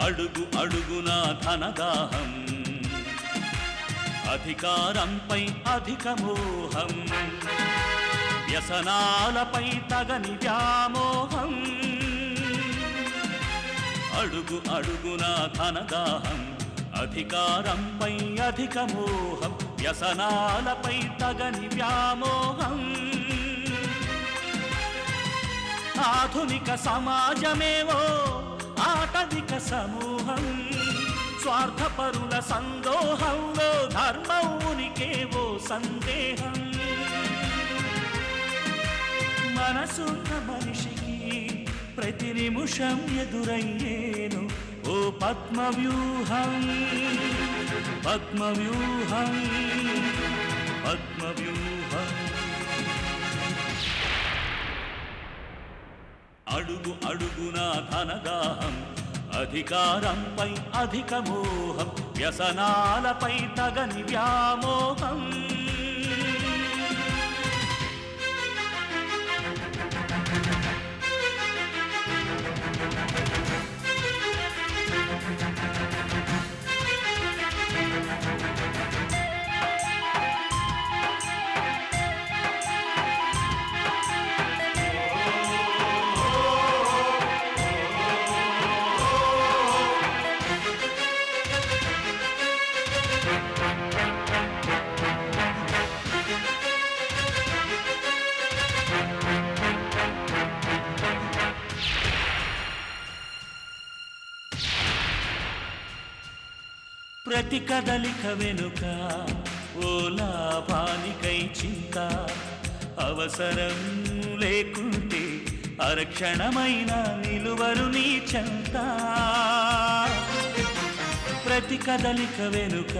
అడుగు అడుగున ధనదాహం, అధికారంపై అధిక మోహం, వ్యసనాలపై తగని వ్యామోహం. అడుగు అడుగున ధనదాహం, అధికారంపై అధిక మోహం, వ్యసనాలపై తగని వ్యామోహం. ఆధునిక సమాజమేవో ఆటవిక సమూహం, స్వార్థపరుల సందోహంలో ధర్మం ఉనికేవో సందేహం. మనసున్న మనిషికి ప్రతి నిమిషం ఎదురయ్యేను ఓ పద్మవ్యూహం, పద్మవ్యూహం, పద్మవ్యూహం. అడుగు అడుగున ధనదాహం, అధికారంపై అధిక మోహం, వ్యసనాలపై తగని వ్యామోహం. ప్రతి కదలిక వెనుక ఓ లాభానికై చింత, అవసరం లేకుంటే అరక్షణమైన నిలువరు నీ చెంత. ప్రతి కదలిక వెనుక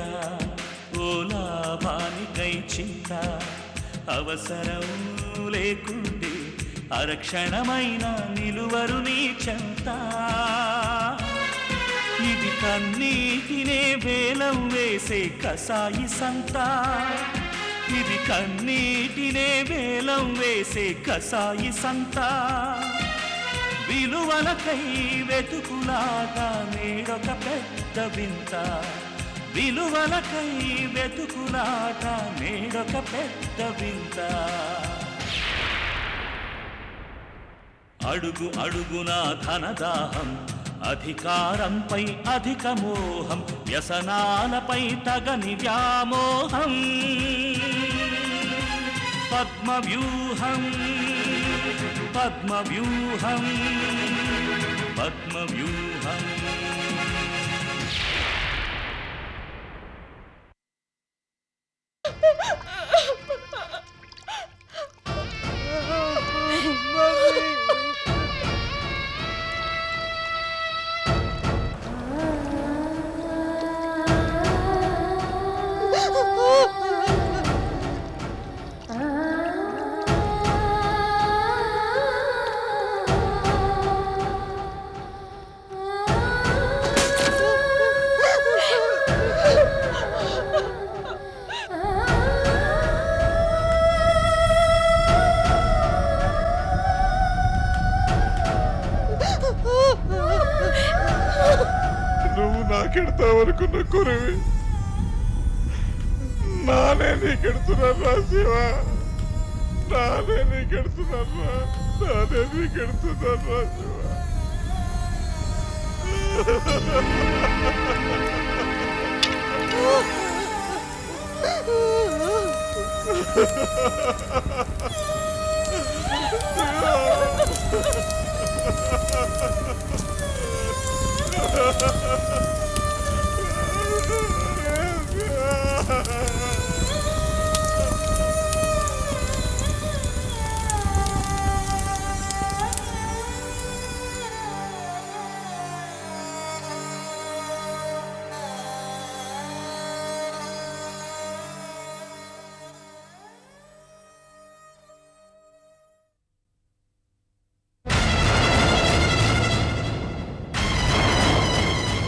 ఓ లాభానికై చింత, అవసరం లేకుంటే అరక్షణమైన నిలువరు నీ చెంత. ఇది కన్నీటినే వేలం వేసే కసాయి సంత, ఇది కన్నీటినే వేలం వేసే కసాయి సంత. విలువలకై వెతుకులాగా నేడొక పెద్ద వింత, విలువలకై వెతుకులాగా నేడొక పెద్ద వింత. అడుగు అడుగున ధనదాహం, అధికారంపై అధిక మోహం, వ్యసనాలపై తగని వ్యామోహం. పద్మవ్యూహం, పద్మవ్యూహం, పద్మవ్యూహం. నువ్వు నాకెడతావనుకున్న కురివి నానే నీకెడుతున్నా శివ, నానే నీకెడుతున్నా, నానే నీకెడుతున్నా శివ.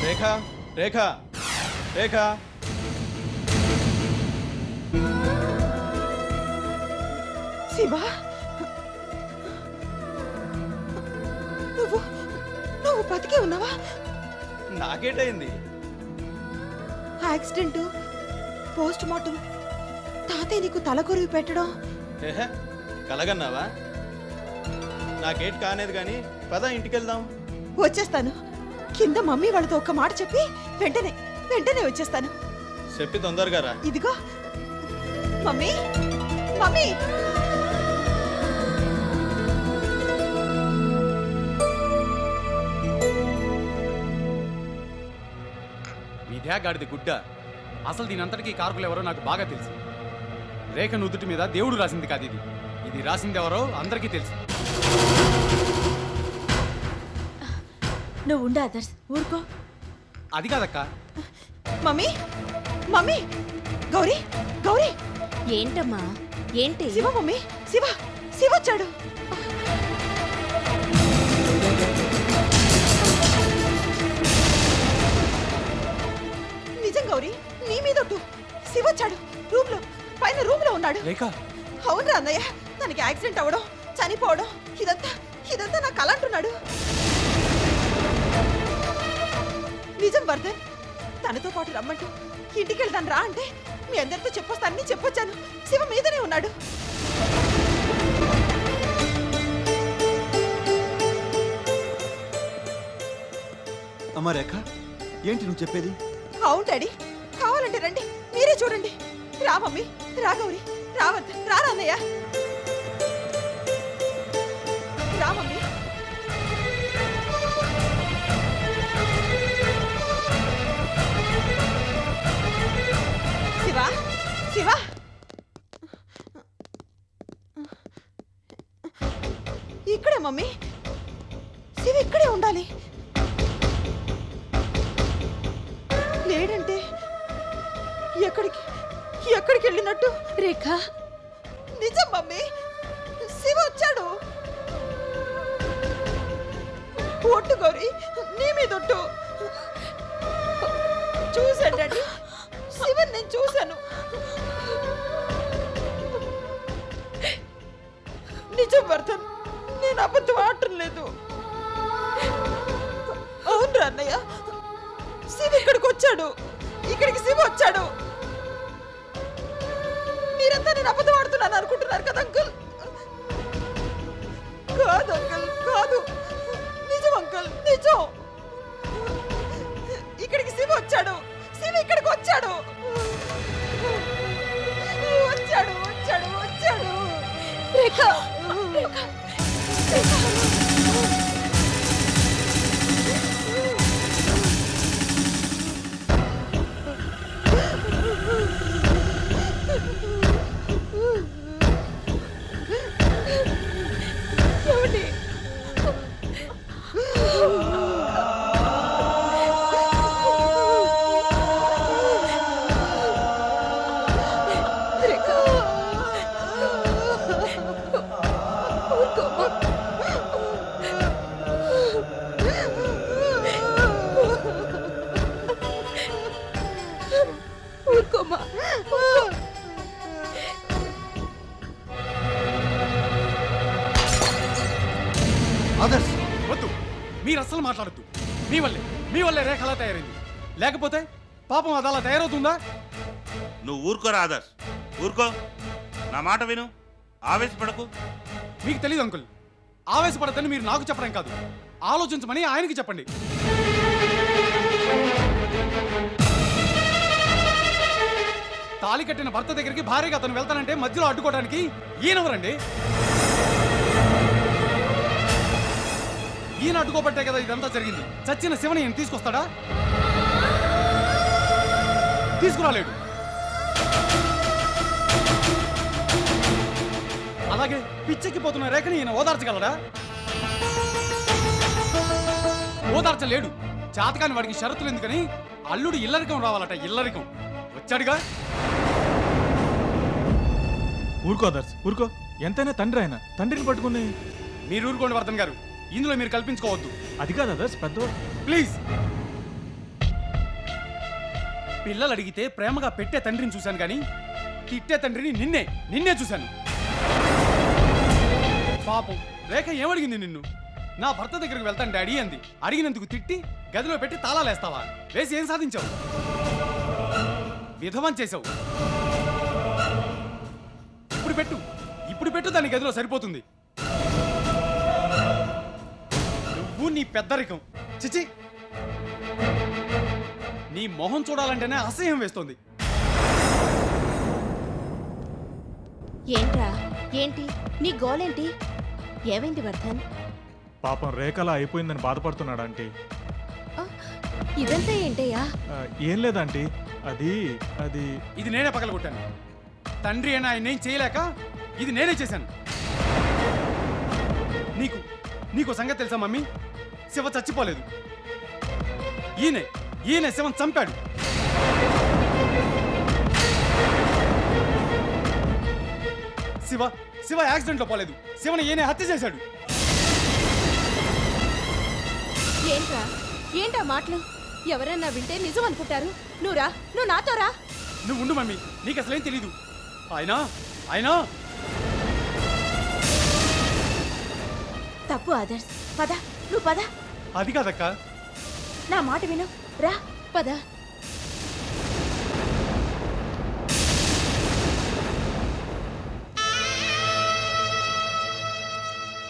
రేఖ, రేఖ, రేఖ. శివ, నువ్వు బతికే ఉన్నావా? నాకేటైంది? యాక్సిడెంట్, పోస్ట్ మార్టం, తాతయ్య నీకు తలకొరివి పెట్టడం. ఏహే, కలగన్నావా? నాకేట్ కానేది కానీ పద ఇంటికి వెళ్దాం. వచ్చేస్తాను. కింద మమ్మీ వాళ్ళతో ఒక్క మాట చెప్పి వెంటనే వచ్చేస్తాను. చెప్పి తొందరగా రా. ఇదిగో మమ్మీ, మమ్మీ. విద్యా గాడిది గుడ్డ. అసలు దీనంతటికీ కారకులు ఎవరో నాకు బాగా తెలుసు. రేఖ నుదుటి మీద దేవుడు రాసింది కాదు ఇది. ఇది రాసింది ఎవరో అందరికీ తెలుసు. నువ్వు ఉండు ఆదర్శ్, ఊరుకో. అది కాదక్క. Mummy, mummy. గౌరీ, గౌరీ. ఏంటమ్మా, ఏంటి? శివ మమ్మీ, శివ వచ్చాడు. నిజం గౌరీ, నీ మీదొట్టు. శివ వచ్చాడు. పైన రూమ్ లో ఉన్నాడు. రేఖ, అవునరా అన్నయ్య, తనకి యాక్సిడెంట్ అవ్వడం, చనిపోవడం ఇదంతా నా కల అంటున్నాడు. నిజం వర్ధన్, తనతో పాటు రమ్మంటూ ఇంటికి వెళ్తాను రా అంటే మీ అందరితో చెప్పొస్తానని చెప్పొచ్చాను. శివ మీదనే ఉన్నాడు. అమ్మా రేఖ, ఏంటి నువ్వు చెప్పేది? అవును డాడీ, కావాలంటే రండి, మీరే చూడండి. రా మమ్మీ, రా గౌరీ, రా వర్ధన్, రా అన్నయ్య, రా మమ్మీ. శివ, శివ. ఇక్కడే మమ్మీ, శివ ఇక్కడే ఉండాలి. లేడంటే ఎక్కడికి వెళ్ళినట్టు? రేఖ, నిజం మమ్మీ, శివ వచ్చాడు. ఒట్టు గౌరీ, నీ మీద ఒట్టు. చూశాను డాడీ, శివన్ నేను చూశాను. నిజం వర్ధన్, నేను అబద్ధం ఆడటం లేదు. అవును అన్నయ్య, శివ ఇక్కడికి వచ్చాడు. ఇక్కడికి శివ వచ్చాడు. మీరంతా నేను అబద్ధం ఆడుతున్నాను అనుకుంటున్నారు కదా అంకుల్? కాదు అంకుల్, కాదు. నిజం అంకుల్, నిజం. ఇక్కడికి శివ వచ్చాడు. శివ ఇక్కడికి వచ్చాడు. వచ్చాడు వచ్చాడు వచ్చాడు. రేఖ, రేఖ, రేఖ. ఏమండి? రేఖ, ఊరుకోమ్మా. ఊరుకోమ్మా. ఆదర్శ్, వద్దు, మీరు అస్సలు మాట్లాడద్దు. మీ వల్లే రేఖ అలా తయారైంది. లేకపోతే పాపం అది అలా తయారవుతుందా? నువ్వు ఊరుకోరా ఆదర్శ్, ఊరుకో. నా మాట విను, ఆవేశపడకు. మీకు తెలియదు అంకుల్, ఆవేశపడద్దని మీరు నాకు చెప్పడం కాదు, ఆలోచించమని ఆయనకి చెప్పండి. తాళి కట్టిన భర్త దగ్గరికి భార్యగా అతను వెళ్తానంటే మధ్యలో అడ్డుకోవడానికి ఈయనెవరండి? ఈయన అడ్డుకోబట్టే కదా ఇదంతా జరిగింది. చచ్చిన శివని ఈయన తీసుకొస్తాడా? తీసుకురాలేడు. అలాగే పిచ్చెక్కిపోతున్న రేఖని ఈయన ఓదార్చగలడా? ఓదార్చలేడు. చాతకాని వాడికి షరతులు ఎందుకని అల్లుడు ఇల్లరికం రావాలట. ఇల్లరికం వచ్చాడుగా. ఊరుకో ఆదర్శ్, ఊరుకో. ఎంతైనా తండ్రి ఆయన, తండ్రిని పట్టుకుని. మీరు ఊరుకోండి వర్ధన్ గారు, ఇందులో మీరు కల్పించుకోవద్దు. అది కాదు ఆదర్శ్, పెద్దవాడు. ప్లీజ్. పిల్లలు అడిగితే ప్రేమగా పెట్టే తండ్రిని చూశాను కానీ తిట్టే తండ్రిని నిన్నే చూశాను. పాపం రేఖ ఏమడిగింది నిన్ను? నా భర్త దగ్గరికి వెళ్తాను డాడీ అంది. అడిగినందుకు తిట్టి గదిలో పెట్టి తాళాలేస్తావా? వేసి ఏం సాధించావు? విధవం చేసావు. ఇప్పుడు పెట్టు దాని గదిలో సరిపోతుంది. నువ్వు నీ పెద్దరికం, చిచి, నీ మొహం చూడాలంటేనే అసహ్యం వేస్తోంది. ఏంట్రా, ఏంటి నీ గోలేంటి? ఏమైంది వర్ధన్? పాపం రేఖలా అయిపోయిందని బాధపడుతున్నాడు ఆంటీ. ఆ, ఇదంతా ఏంటయ్యా? ఏం లేదంటీ, అది ఇది నేనే పగలగొట్టాను. తండ్రి అయినా ఆయన ఏం చేయలేక ఇది నేనే చేశాను. నీకు సంగతి తెలుసా మమ్మీ? శివ చచ్చిపోలేదు. ఈయన శివన్ చంపాడు. శివ యాక్సిడెంట్ లో పోలేదు. శివని ఈయన హత్య చేశాడు. ఏంటా మాటలు? ఎవరైనా వింటే నిజం అనుకుంటారు. నువ్వు నాతో రా. నువ్వు ఉండు మమ్మీ, నీకు అసలేం తెలీదు. ఆయన తప్పు ఆదర్శ్. పద, నువ్వు పద. అది కాదక్క. నా మాట విను, రా పద.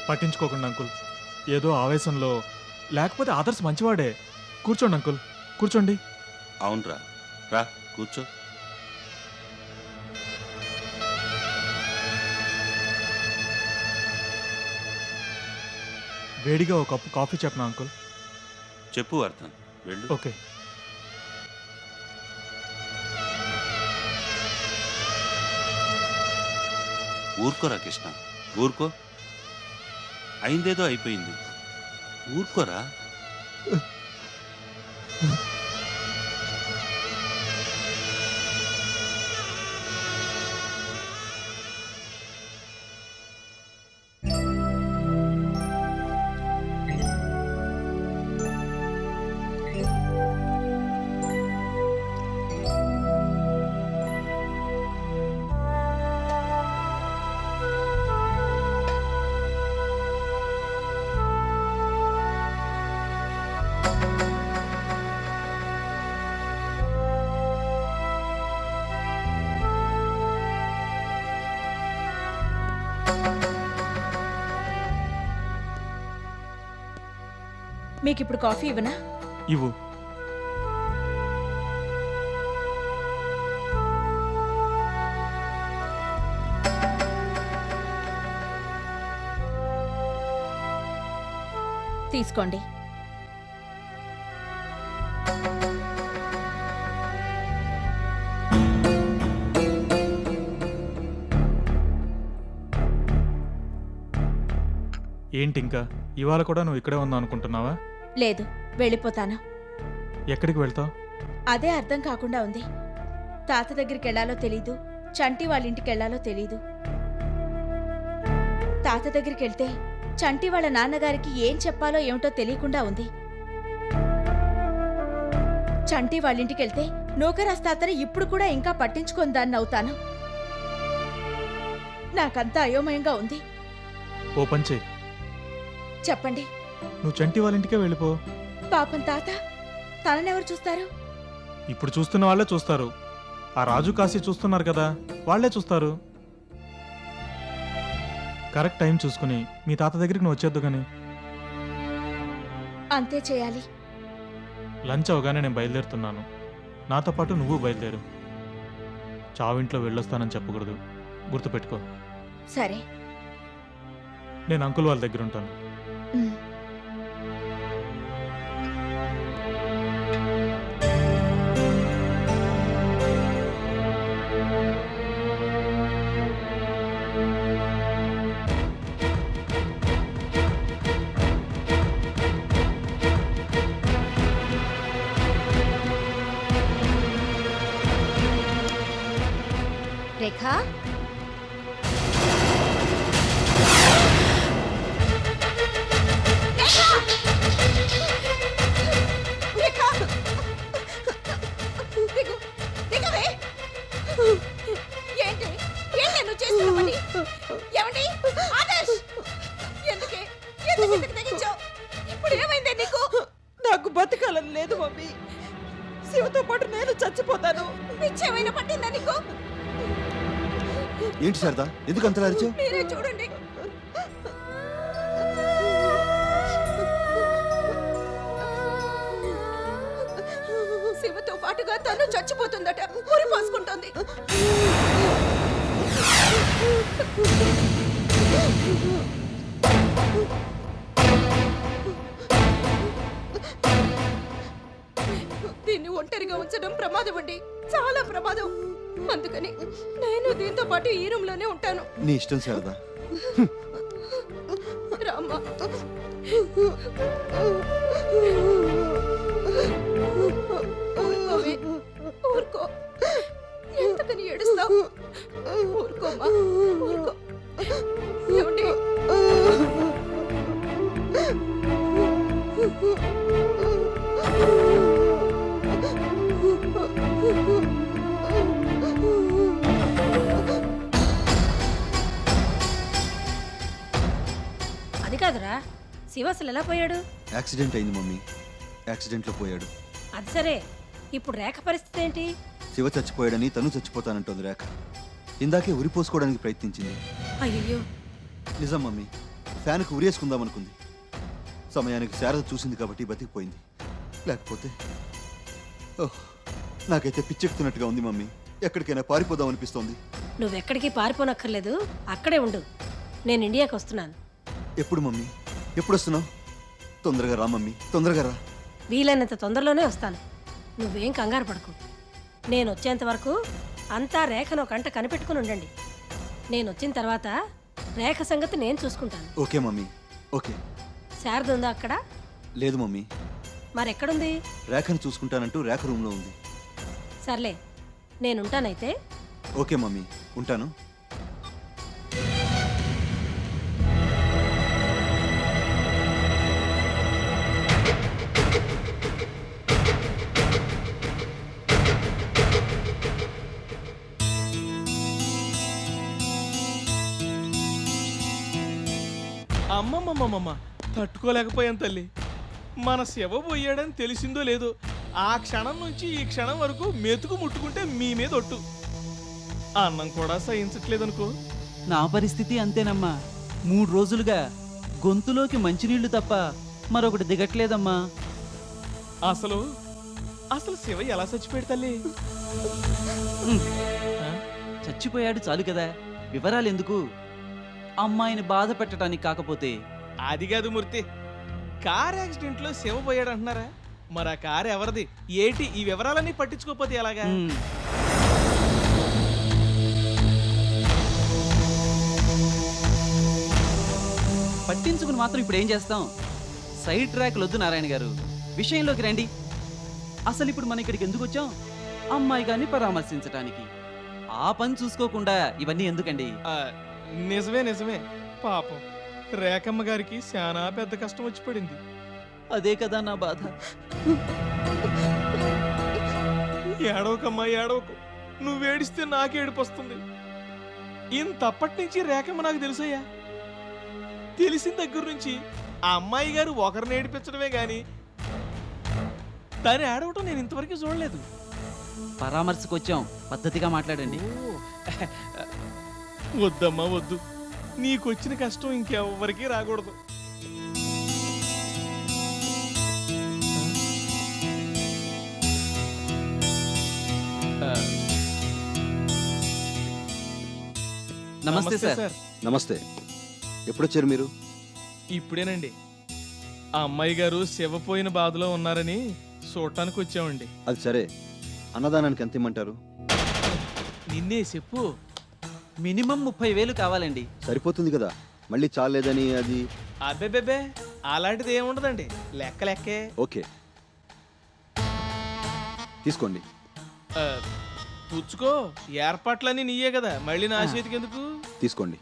పట్టించుకోకండి అంకుల్, ఏదో ఆవేశంలో. లేకపోతే ఆదర్శ్ మంచివాడే. కూర్చోండి అంకుల్, కూర్చోండి. అవునరా, రా కూర్చో. వేడిగా ఒక కప్పు కాఫీ చెప్పనా అంకుల్? చెప్పు వర్ధన్, వెళ్ళు. ఓకే. ఊరుకోరా కృష్ణ, ఊరుకో. అయిందేదో అయిపోయింది, ఊరుకోరా. మీకిప్పుడు కాఫీ ఇవ్వనా? ఇవ్వు. తీసుకోండి. ఏంటి ఇంకా ఇవాళ కూడా నువ్వు ఇక్కడే ఉందా అనుకుంటున్నావా? లేదు, వెళ్ళిపోతాను. ఎక్కడికి వెళ్తావు? అదే అర్థం కాకుండా ఉంది. తాత దగ్గరికి వెళ్ళాలో తెలీదు, చంటి వాళ్ళ ఇంటికి వెళ్ళాలో తెలీదు. తాత దగ్గరికి వెళ్తే చంటి వాళ్ళ నాన్నగారికి ఏం చెప్పాలో ఏమిటో తెలియకుండా ఉంది. చంటి వాళ్ళ ఇంటికి వెళ్తే నూకరాజ్ తాతని ఇప్పుడు కూడా ఇంకా పట్టించుకొని దాన్ని అవుతాను. నాకంతా అయోమయంగా ఉంది. ఓ పని చెయ్యి, చెప్పండి. నువ్వు చంటి వాళ్ళ ఇంటికే వెళ్ళిపో. పాపం తాత, తననెవరు చూస్తారు? ఇప్పుడు చూస్తున్న వాళ్ళే చూస్తారు. ఆ రాజు కాశీ చూస్తున్నారు కదా, వాళ్ళే చూస్తారు. కరెక్ట్ టైం చూసుకుని మీ తాత దగ్గరికి నువ్వు వచ్చేద్దు కానీ. అంతే చేయాలి. లంచ్ అవగానే నేను బయలుదేరుతున్నాను. నాతో పాటు నువ్వు బయలుదేరు. చావింట్లో వెళ్ళొస్తానని చెప్పకూడదు, గుర్తుపెట్టుకో. సరే. నేను అంకుల్ వాళ్ళ దగ్గర ఉంటాను. ఉమ్. రేఖా, నాకు బతకాల పిచ్చేమైనా పట్టిందా నీకు? ఏంటి శారదా ఎందుకు అంతలా అరిచావు? మీరే చూడండి. శివతో పాటుగా తను చచ్చిపోతుందట, ఊరి పోసుకుంటోంది. దీన్ని ఒంటరిగా ఉంచడం ప్రమాదం అండి, చాలా ప్రమాదం. అందుకని నేను దీంతో పాటు ఈ రూమ్ లోనే ఉంటాను. నీ ఇష్టం శారదా. రామ్మా. ఊరుకోవే, ఊరుకో. ఎంతకని ఏడుస్తావు? ఊరుకోమ్మా, ఊరుకో. ఏమండి? అది కాదురా, శివ అసలు ఎలా పోయాడు? యాక్సిడెంట్ అయింది మమ్మీ. యాక్సిడెంట్లో పోయాడు. అది సరే, ఇప్పుడు రేఖ పరిస్థితి ఏంటి? శివ చచ్చిపోయాడని తను చచ్చిపోతానంటోంది రేఖ. ఇందాకే ఉరి పోసుకోవడానికి ప్రయత్నించింది. అయ్యో, నిజం మమ్మీ, ఫ్యాన్కి ఉరేసుకుందామనుకుంది. సమయానికి శారద చూసింది కాబట్టి బతికిపోయింది. లేకపోతే ఓహ్, నాకైతే పిచ్చెక్కుతున్నట్టుగా ఉంది మమ్మీ. ఎక్కడికైనా పారిపోదాం అనిపిస్తోంది. నువ్వెక్కడికి పారిపోనక్కర్లేదు, అక్కడే ఉండు. నేను ఇండియాకి వస్తున్నాను. ఎప్పుడు మమ్మీ? ఎప్పుడు వస్తున్నావు? తొందరగా రా మమ్మీ, తొందరగా రా. వీలైనంత తొందరలోనే వస్తాను. నువ్వేం కంగారు పడకు. నేను వచ్చేంత వరకు అంతా రేఖను ఒక కంట కనిపెట్టుకుని ఉండండి. నేను వచ్చిన తర్వాత రేఖ సంగతి నేను చూసుకుంటాను. Okay mummy, okay. శారద ఉందా అక్కడ? లేదు మమ్మీ. మరెక్కడుంది? రేఖను చూసుకుంటానంటూ రేఖ రూమ్లో ఉంది. సర్లే, నేనుంటానైతే. ఓకే మమ్మీ, ఉంటాను. అమ్మమ్మమ్మమ్మ, తట్టుకోలేకపోయాను తల్లి. మన శివ పోయాడని తెలిసిందో లేదో, ఆ క్షణం నుంచి ఈ క్షణం వరకు మెతుకు ముట్టుకుంటే మీ మీద ఒట్టు. అన్నం కూడా సహించట్లేదనుకో. నా పరిస్థితి అంతేనమ్మా. 3 రోజులుగా గొంతులోకి మంచినీళ్లు తప్ప మరొకటి దిగట్లేదమ్మా. అసలు అసలు శివ ఎలా చచ్చిపోయాడు తల్లి? చచ్చిపోయాడు చాలు కదా, వివరాలు ఎందుకు? అమ్మాయిని బాధ పెట్టడానికి కాకపోతే. అది కాదు మూర్తి, కార్ యాక్సిడెంట్ లో శివ పోయాడు అంటున్నారా? మరి ఆ కారు ఎవరిది ఏంటి? ఈ వివరాలన్నీ పట్టించుకోకపోతే ఎలాగా? పట్టించుకుని మాత్రం ఇప్పుడు ఏం చేస్తాం? సైడ్ ట్రాక్ వద్దు నారాయణ గారు, విషయంలోకి రండి. అసలు ఇప్పుడు మనం ఇక్కడికి ఎందుకు వచ్చాం? అమ్మాయి గారిని పరామర్శించడానికి. ఆ పని చూసుకోకుండా ఇవన్నీ ఎందుకండి? నిజమే నిజమే, పాపం రేఖమ్మ గారికి చాలా పెద్ద కష్టం వచ్చి పడింది. అదే కదా నా బాధ. ఏడవకమ్మా ఏడవకు, నువ్వేడిస్తే నాకేడుపు వస్తుంది. ఇంతప్పటి నుంచి రేఖమ్మ నాకు తెలుసయ్యా. తెలిసిన దగ్గర నుంచి ఆ అమ్మాయి గారు ఒకరిని ఏడిపించడమే గాని దాన్ని ఏడవటం నేను ఇంతవరకు చూడలేదు. పరామర్శకు వచ్చాం, పద్ధతిగా మాట్లాడండి. వద్దమ్మా వద్దు, నీకొచ్చిన కష్టం ఇంకెవ్వరికీ రాకూడదు. నమస్తే సార్. నమస్తే. ఎప్పుడొచ్చారు మీరు? ఇప్పుడేనండి. ఆ అమ్మాయి గారు శివపోయిన బాధలో ఉన్నారని చూడటానికి వచ్చామండి. అది సరే, అన్నదానానికి ఎంత ఇమ్మంటారు? నిన్నే చెప్పు. మినిమం 30,000 కావాలండి. సరిపోతుంది కదా, మళ్ళీ చాలేదని అది. అబ్బెబ్బెబ్బే, అలాంటిది ఏముండదండి, లెక్క లెక్కే. ఓకే, తీసుకోండి. పుచ్చుకో, ఏర్పాట్లన్నీ నీయే కదా, మళ్ళీ నా చేతికి ఎందుకు? తీసుకోండి.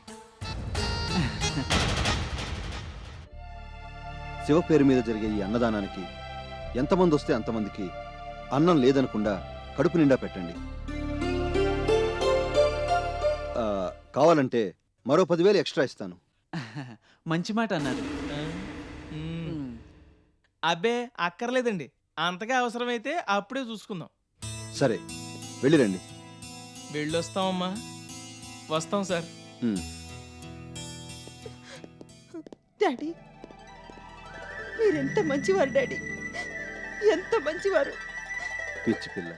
శివ పేరు మీద జరిగే ఈ అన్నదానానికి ఎంతమంది వస్తే అంతమందికి అన్నం లేదనకుండా కడుపు నిండా పెట్టండి. కావాలంటే మరో 10,000 ఎక్స్ట్రా ఇస్తాను. మంచి మాట అన్నారు. అబ్బే అక్కర్లేదండి, అంతగా అవసరమైతే అప్పుడే చూసుకుందాం. సరే, వెళ్ళిరండి. వెళ్ళొస్తామమ్మా. వస్తాం సార్. ఉమ్. డాడీ మీరెంత మంచివారు డాడీ, ఎంత మంచివారు. పిచ్చి పిల్ల.